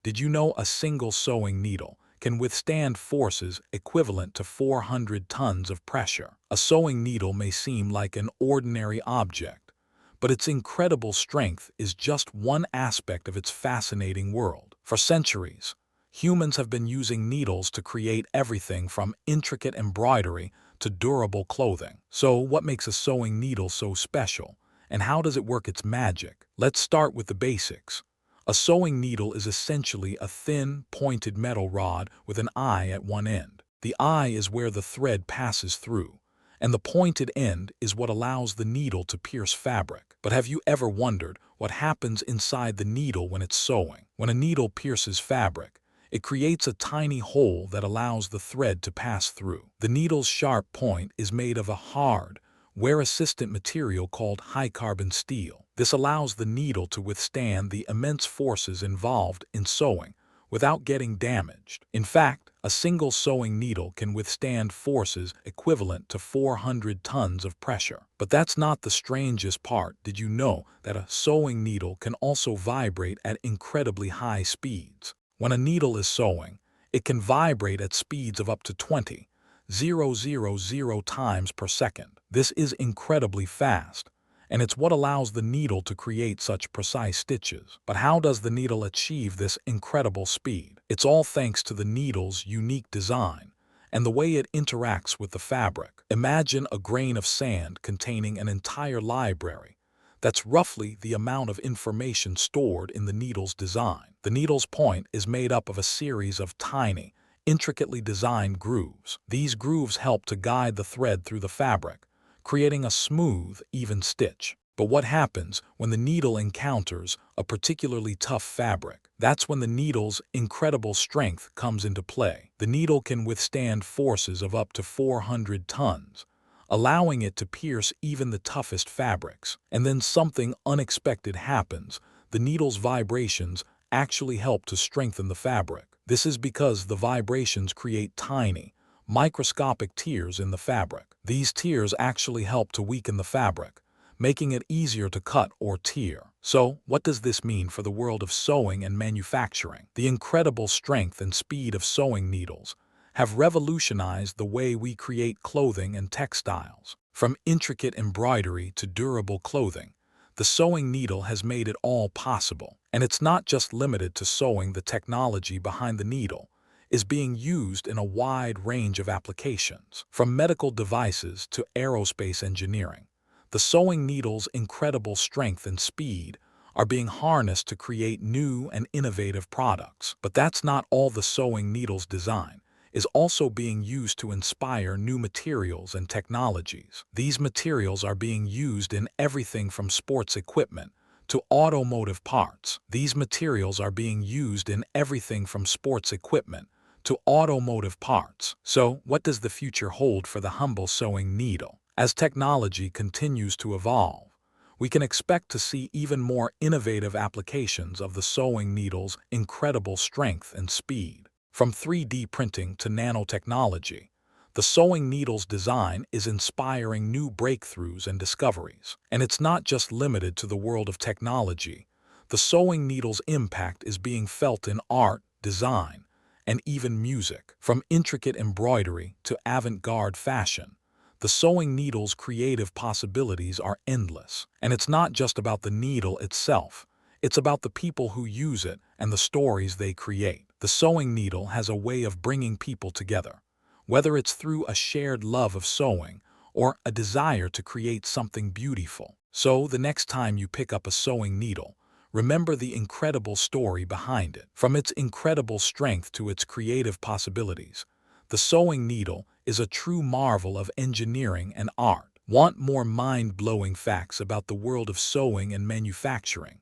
Did you know a single sewing needle can withstand forces equivalent to 400 tons of pressure? A sewing needle may seem like an ordinary object, but its incredible strength is just one aspect of its fascinating world. For centuries, humans have been using needles to create everything from intricate embroidery to durable clothing. So, what makes a sewing needle so special, and how does it work its magic? Let's start with the basics. A sewing needle is essentially a thin, pointed metal rod with an eye at one end. The eye is where the thread passes through, and the pointed end is what allows the needle to pierce fabric. But have you ever wondered what happens inside the needle when it's sewing? When a needle pierces fabric, it creates a tiny hole that allows the thread to pass through. The needle's sharp point is made of a hard, wear-resistant material called high-carbon steel. This allows the needle to withstand the immense forces involved in sewing without getting damaged. In fact, a single sewing needle can withstand forces equivalent to 400 tons of pressure. But that's not the strangest part. Did you know that a sewing needle can also vibrate at incredibly high speeds? When a needle is sewing, it can vibrate at speeds of up to 20,000 times per second. This is incredibly fast, and it's what allows the needle to create such precise stitches. But how does the needle achieve this incredible speed? It's all thanks to the needle's unique design and the way it interacts with the fabric. Imagine a grain of sand containing an entire library. That's roughly the amount of information stored in the needle's design. The needle's point is made up of a series of tiny, intricately designed grooves. These grooves help to guide the thread through the fabric, creating a smooth, even stitch. But what happens when the needle encounters a particularly tough fabric? That's when the needle's incredible strength comes into play. The needle can withstand forces of up to 400 tons, allowing it to pierce even the toughest fabrics. And then something unexpected happens. The needle's vibrations actually help to strengthen the fabric. This is because the vibrations create tiny, microscopic tears in the fabric. These tears actually help to weaken the fabric, making it easier to cut or tear. So, what does this mean for the world of sewing and manufacturing? The incredible strength and speed of sewing needles have revolutionized the way we create clothing and textiles. From intricate embroidery to durable clothing, the sewing needle has made it all possible. And it's not just limited to sewing. The technology behind the needle is being used in a wide range of applications. From medical devices to aerospace engineering, the sewing needle's incredible strength and speed are being harnessed to create new and innovative products. But that's not all. The sewing needle's design is also being used to inspire new materials and technologies. These materials are being used in everything from sports equipment to automotive parts. These materials are being used in everything from sports equipment to automotive parts. So, what does the future hold for the humble sewing needle? As technology continues to evolve, we can expect to see even more innovative applications of the sewing needle's incredible strength and speed. From 3D printing to nanotechnology, the sewing needle's design is inspiring new breakthroughs and discoveries. And it's not just limited to the world of technology. The sewing needle's impact is being felt in art, design, and even music. From intricate embroidery to avant-garde fashion, the sewing needle's creative possibilities are endless. And it's not just about the needle itself. It's about the people who use it and the stories they create. The sewing needle has a way of bringing people together, whether it's through a shared love of sewing or a desire to create something beautiful. So, the next time you pick up a sewing needle, remember the incredible story behind it. From its incredible strength to its creative possibilities, the sewing needle is a true marvel of engineering and art. Want more mind-blowing facts about the world of sewing and manufacturing?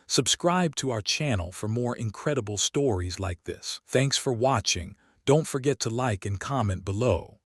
Subscribe to our channel for more incredible stories like this. Thanks for watching. Don't forget to like and comment below.